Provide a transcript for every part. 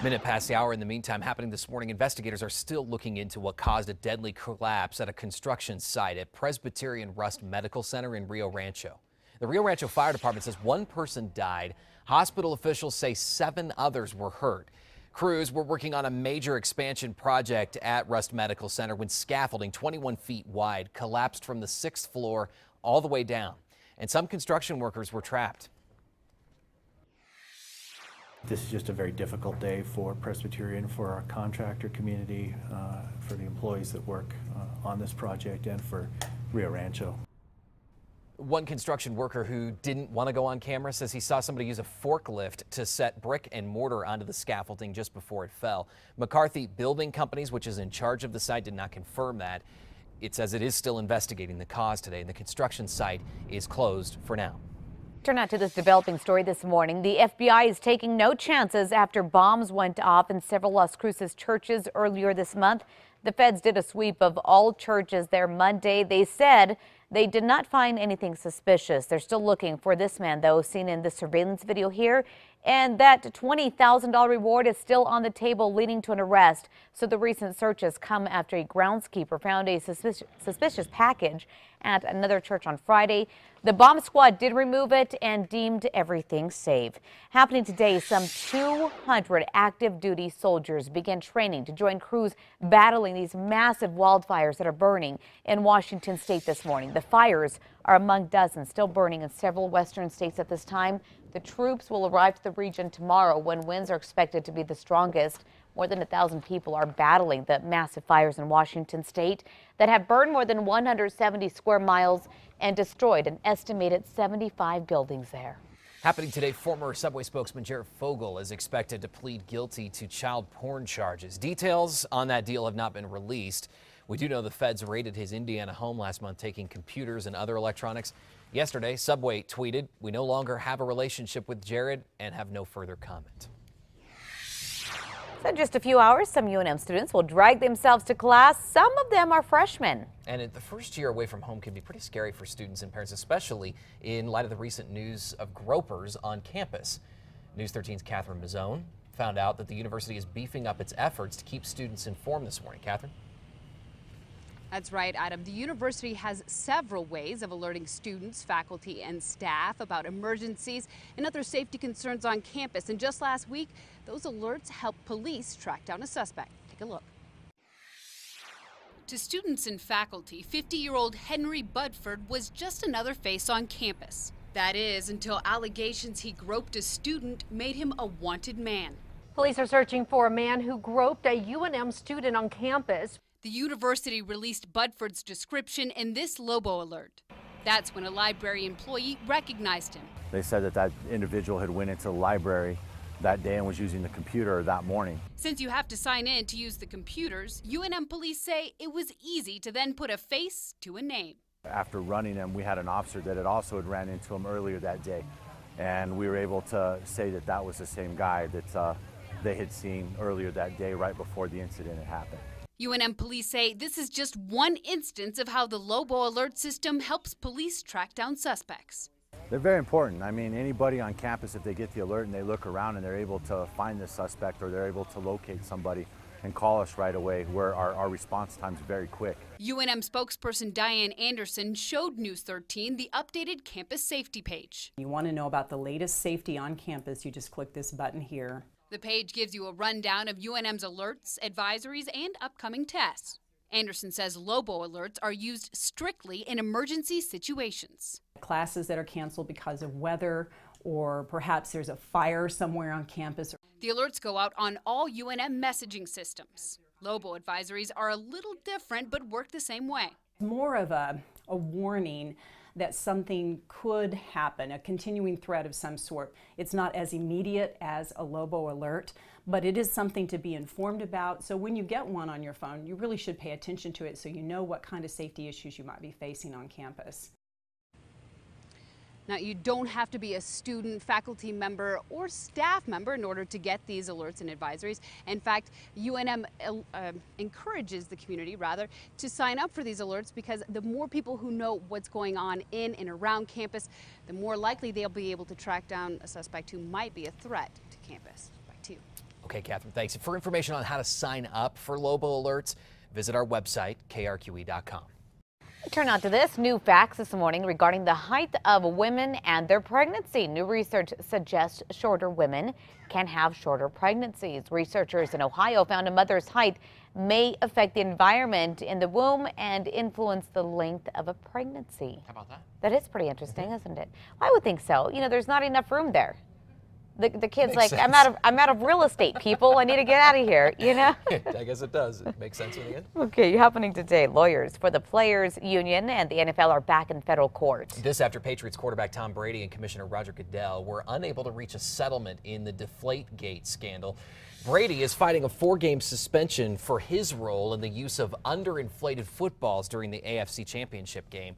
Minute past the hour. In the meantime, happening this morning, investigators are still looking into what caused a deadly collapse at a construction site at Presbyterian Rust Medical Center in Rio Rancho. The Rio Rancho Fire Department says one person died. Hospital officials say 7 others were hurt. Crews were working on a major expansion project at Rust Medical Center when scaffolding 21 feet wide collapsed from the 6th floor all the way down, and some construction workers were trapped. This is just a very difficult day for Presbyterian, for our contractor community, for the employees that work on this project, and for Rio Rancho. One construction worker who didn't want to go on camera says he saw somebody use a forklift to set brick and mortar onto the scaffolding just before it fell. McCarthy Building Companies, which is in charge of the site, did not confirm that. It says it is still investigating the cause today, and the construction site is closed for now. Turn out to this developing story this morning. The FBI is taking no chances after bombs went off in several Las Cruces churches earlier this month. The feds did a sweep of all churches there Monday. They said they did not find anything suspicious. They're still looking for this man, though, seen in the surveillance video here. And that $20,000 reward is still on the table, leading to an arrest. So the recent searches come after a groundskeeper found a suspicious package at another church on Friday. The bomb squad did remove it and deemed everything safe. Happening today, some 200 active duty soldiers began training to join crews battling these massive wildfires that are burning in Washington state this morning. The fires are among dozens still burning in several western states at this time. The troops will arrive to the region tomorrow when winds are expected to be the strongest. More than 1,000 people are battling the massive fires in Washington state that have burned more than 170 square miles and destroyed an estimated 75 buildings there. Happening today, former Subway spokesman Jared Fogle is expected to plead guilty to child porn charges. Details on that deal have not been released. We do know the feds raided his Indiana home last month, taking computers and other electronics. Yesterday, Subway tweeted, "We no longer have a relationship with Jared and have no further comment." So in just a few hours, some UNM students will drag themselves to class. Some of them are freshmen. And the first year away from home can be pretty scary for students and parents, especially in light of the recent news of gropers on campus. News 13's Catherine Mazzone found out that the university is beefing up its efforts to keep students informed this morning. Catherine? That's right, Adam. The university has several ways of alerting students, faculty, and staff about emergencies and other safety concerns on campus. And just last week, those alerts helped police track down a suspect. Take a look. To students and faculty, 50-year-old Henry Budford was just another face on campus. That is, until allegations he groped a student made him a wanted man. Police are searching for a man who groped a UNM student on campus. The university released Budford's description in this Lobo alert. That's when a library employee recognized him. They said that that individual had went into the library that day and was using the computer that morning. Since you have to sign in to use the computers, UNM police say it was easy to then put a face to a name. After running him, we had an officer that had ran into him earlier that day, and we were able to say that that was the same guy that they had seen earlier that day right before the incident had happened. UNM police say this is just one instance of how the Lobo alert system helps police track down suspects. They're very important. I mean, anybody on campus, if they get the alert and they look around and they're able to find the suspect or they're able to locate somebody and call us right away, where our response time is very quick. UNM spokesperson Diane Anderson showed News 13 the updated campus safety page. You want to know about the latest safety on campus, you just click this button here. The page gives you a rundown of UNM's alerts, advisories, and upcoming tests. Anderson says Lobo alerts are used strictly in emergency situations. Classes that are canceled because of weather, or perhaps there's a fire somewhere on campus. The alerts go out on all UNM messaging systems. Lobo advisories are a little different but work the same way. More of a warning that something could happen, a continuing threat of some sort. It's not as immediate as a Lobo alert, but it is something to be informed about. So when you get one on your phone, you really should pay attention to it so you know what kind of safety issues you might be facing on campus. Now, you don't have to be a student, faculty member, or staff member in order to get these alerts and advisories. In fact, UNM encourages the community, to sign up for these alerts, because the more people who know what's going on in and around campus, the more likely they'll be able to track down a suspect who might be a threat to campus. Back to you. Okay, Catherine, thanks. For information on how to sign up for Lobo Alerts, visit our website, krqe.com. Turn on to this. New facts this morning regarding the height of women and their pregnancy. New research suggests shorter women can have shorter pregnancies. Researchers in Ohio found a mother's height may affect the environment in the womb and influence the length of a pregnancy. How about that? That is pretty interesting, isn't it? I would think so. You know, there's not enough room there. The kid's Makes like, sense. I'm out of real estate, people. I need to get out of here, you know? I guess it does. It makes sense in the end. Okay, happening today. Lawyers for the Players Union and the NFL are back in federal court. This after Patriots quarterback Tom Brady and Commissioner Roger Goodell were unable to reach a settlement in the Deflategate scandal. Brady is fighting a 4-game suspension for his role in the use of underinflated footballs during the AFC Championship game.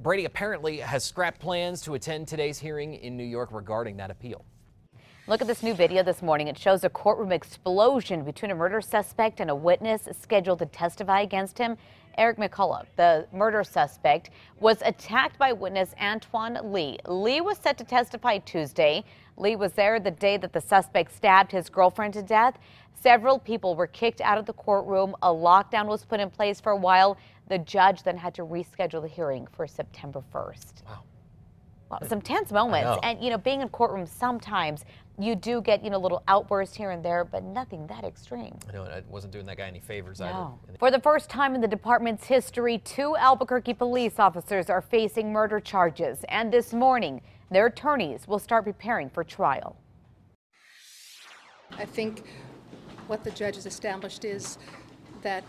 Brady apparently has scrapped plans to attend today's hearing in New York regarding that appeal. Look at this new video this morning. It shows a courtroom explosion between a murder suspect and a witness scheduled to testify against him. Eric McCullough, the murder suspect, was attacked by witness Antoine Lee. Lee was set to testify Tuesday. Lee was there the day that the suspect stabbed his girlfriend to death. Several people were kicked out of the courtroom. A lockdown was put in place for a while. The judge then had to reschedule the hearing for September 1st. Wow. Well, some tense moments. And, you know, being in courtrooms, sometimes you do get, you know, little outbursts here and there, but nothing that extreme. I know it wasn't doing that guy any favors No. either. For the first time in the department's history, 2 Albuquerque police officers are facing murder charges. And this morning, their attorneys will start preparing for trial. I think what the judge has established is that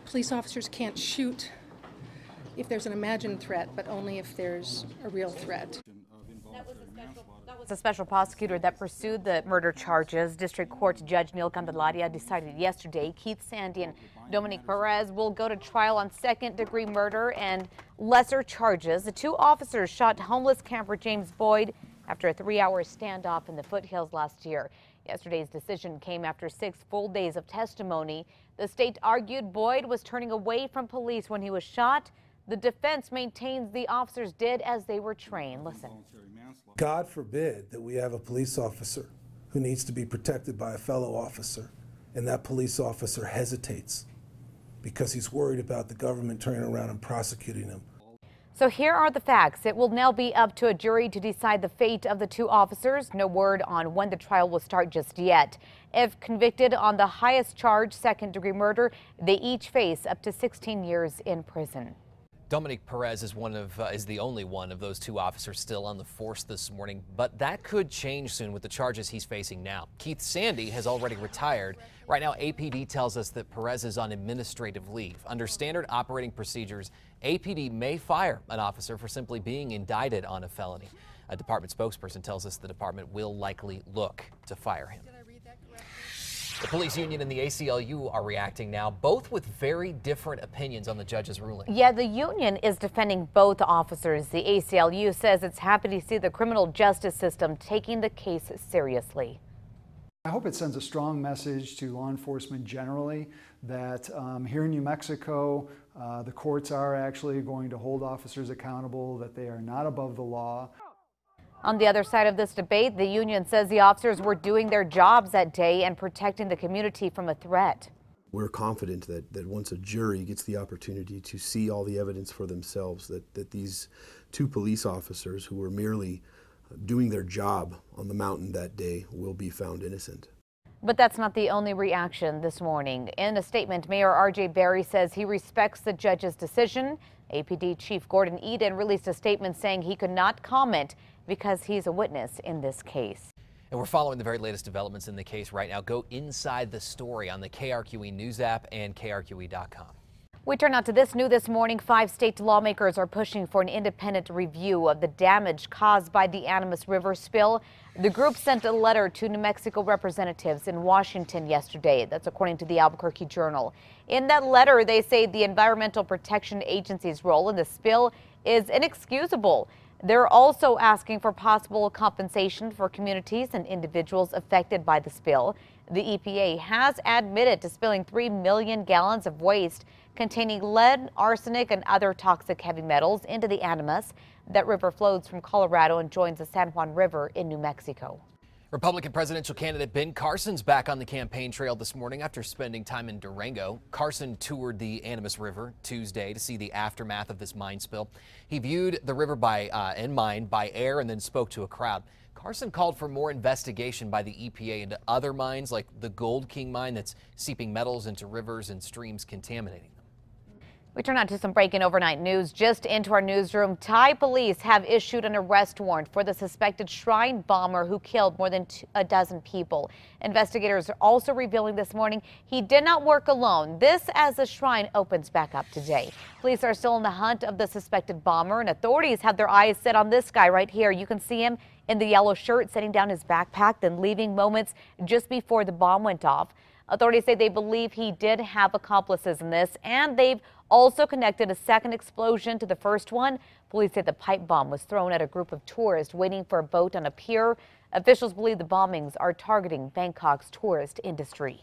police officers can't shoot if there's an imagined threat, but only if there's a real threat. That was a special prosecutor that pursued the murder charges. District Court Judge Neil Candelaria decided yesterday Keith Sandy and Dominic Perez will go to trial on second-degree murder and lesser charges. The 2 officers shot homeless camper James Boyd after a 3-hour standoff in the foothills last year. Yesterday's decision came after 6 full days of testimony. The state argued Boyd was turning away from police when he was shot. The defense maintains the officers did as they were trained. Listen. God forbid that we have a police officer who needs to be protected by a fellow officer, and that police officer hesitates because he's worried about the government turning around and prosecuting him. So here are the facts. It will now be up to a jury to decide the fate of the 2 officers. No word on when the trial will start just yet. If convicted on the highest charge, second-degree murder, they each face up to 16 years in prison. Dominic Perez is the only one of those 2 officers still on the force this morning, but that could change soon with the charges he's facing now. Keith Sandy has already retired. Right now, APD tells us that Perez is on administrative leave. Under standard operating procedures, APD may fire an officer for simply being indicted on a felony. A department spokesperson tells us the department will likely look to fire him. The police union and the ACLU are reacting now, both with very different opinions on the judge's ruling. Yeah, the union is defending both officers. The ACLU says it's happy to see the criminal justice system taking the case seriously. I hope it sends a strong message to law enforcement generally that here in New Mexico, the courts are actually going to hold officers accountable, that they are not above the law. On the other side of this debate, the union says the officers were doing their jobs that day and protecting the community from a threat. We're confident that once a jury gets the opportunity to see all the evidence for themselves, that these 2 police officers who were merely doing their job on the mountain that day will be found innocent. But that's not the only reaction this morning. In a statement, Mayor R.J. Berry says he respects the judge's decision. APD Chief Gordon Eden released a statement saying he could not comment because he's a witness in this case. And we're following the very latest developments in the case right now. Go inside the story on the KRQE News app and KRQE.com. We turn now to this new this morning. 5 state lawmakers are pushing for an independent review of the damage caused by the Animas River spill. The group sent a letter to New Mexico representatives in Washington yesterday. That's according to the Albuquerque Journal. In that letter, they say the Environmental Protection Agency's role in the spill is inexcusable. They're also asking for possible compensation for communities and individuals affected by the spill. The EPA has admitted to spilling 3 million gallons of waste containing lead, arsenic, and other toxic heavy metals into the Animas. That river flows from Colorado and joins the San Juan River in New Mexico. Republican presidential candidate Ben Carson's back on the campaign trail this morning after spending time in Durango. Carson toured the Animas River Tuesday to see the aftermath of this mine spill. He viewed the river by air and then spoke to a crowd. Carson called for more investigation by the EPA into other mines like the Gold King mine that's seeping metals into rivers and streams, contaminating them. We turn on to some breaking overnight news. Just into our newsroom, Thai police have issued an arrest warrant for the suspected shrine bomber who killed more than a dozen people. Investigators are also revealing this morning he did not work alone. This as the shrine opens back up today. Police are still in the hunt of the suspected bomber, and authorities have their eyes set on this guy right here. You can see him in the yellow shirt setting down his backpack, then leaving moments just before the bomb went off. Authorities say they believe he did have accomplices in this, and they've also connected a second explosion to the first one. Police say the pipe bomb was thrown at a group of tourists waiting for a boat on a pier. Officials believe the bombings are targeting Bangkok's tourist industry.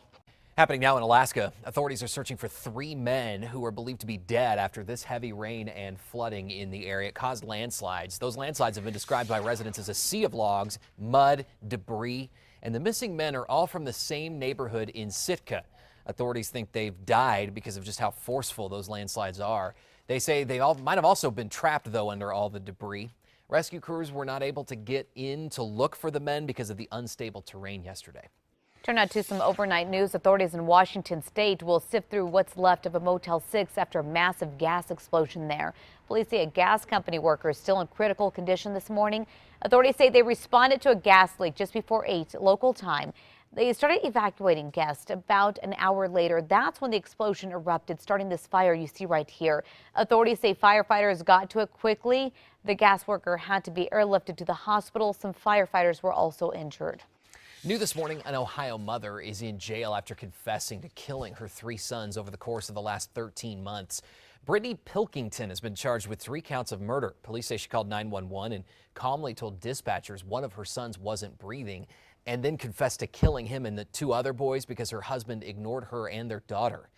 Happening now in Alaska, authorities are searching for 3 men who are believed to be dead after this heavy rain and flooding in the area. It caused landslides. Those landslides have been described by residents as a sea of logs, mud, debris, and the missing men are all from the same neighborhood in Sitka. Authorities think they've died because of just how forceful those landslides are. They say they all might have also been trapped, though, under all the debris. Rescue crews were not able to get in to look for the men because of the unstable terrain yesterday. Turn out to some overnight news. Authorities in Washington state will sift through what's left of a Motel 6 after a massive gas explosion there. Police say a gas company worker is still in critical condition this morning. Authorities say they responded to a gas leak just before 8 local time. They started evacuating guests about an hour later. That's when the explosion erupted, starting this fire you see right here. Authorities say firefighters got to it quickly. The gas worker had to be airlifted to the hospital. Some firefighters were also injured. New this morning, an Ohio mother is in jail after confessing to killing her 3 sons over the course of the last 13 months. Brittany Pilkington has been charged with 3 counts of murder. Police say she called 911 and calmly told dispatchers one of her sons wasn't breathing, and then confessed to killing him and the 2 other boys because her husband ignored her and their daughter.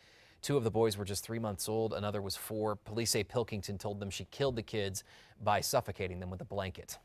2 of the boys were just 3 months old. Another was 4. Police say Pilkington told them she killed the kids by suffocating them with a blanket.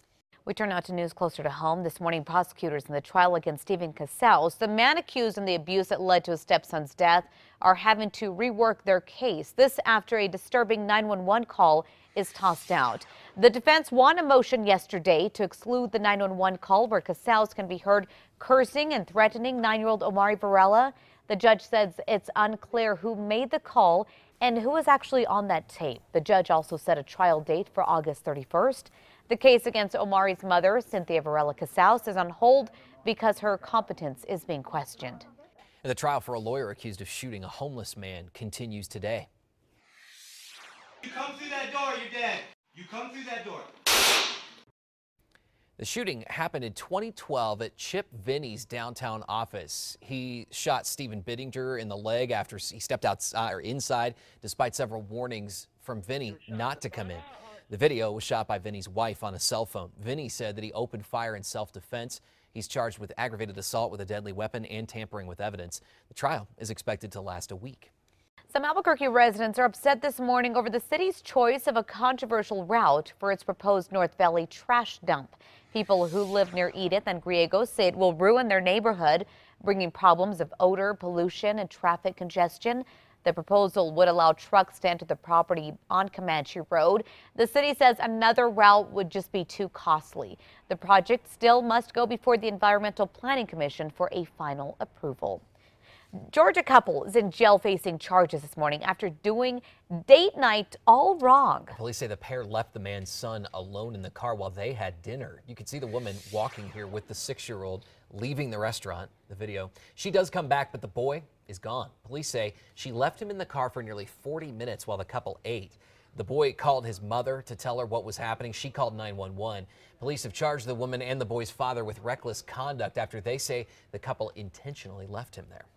We turn now to news closer to home. This morning, prosecutors in the trial against Stephen Casals, the man accused in the abuse that led to his stepson's death, are having to rework their case. This after a disturbing 911 call is tossed out. The defense won a motion yesterday to exclude the 911 call where Casals can be heard cursing and threatening 9-year-old Omari Varela. The judge says it's unclear who made the call and who was actually on that tape. The judge also set a trial date for August 31st. The case against Omari's mother, Cynthia Varela Casals, is on hold because her competence is being questioned. And the trial for a lawyer accused of shooting a homeless man continues today. You come through that door, you're dead. You come through that door. The shooting happened in 2012 at Chip Vinny's downtown office. He shot Stephen Bittinger in the leg after he stepped outside or inside, despite several warnings from Vinny not to come in. The video was shot by Vinny's wife on a cell phone. Vinny said that he opened fire in self-defense. He's charged with aggravated assault with a deadly weapon and tampering with evidence. The trial is expected to last a week. Some Albuquerque residents are upset this morning over the city's choice of a controversial route for its proposed North Valley trash dump. People who live near Edith and Griegos say it will ruin their neighborhood, bringing problems of odor, pollution, and traffic congestion. The proposal would allow trucks to enter the property on Comanche Road. The city says another route would just be too costly. The project still must go before the Environmental Planning Commission for a final approval. Georgia couple is in jail facing charges this morning after doing date night all wrong. Police say the pair left the man's son alone in the car while they had dinner. You can see the woman walking here with the 6-year-old leaving the restaurant. The video. She does come back, but the boy is gone. Police say she left him in the car for nearly 40 minutes while the couple ate. The boy called his mother to tell her what was happening. She called 911. Police have charged the woman and the boy's father with reckless conduct after they say the couple intentionally left him there.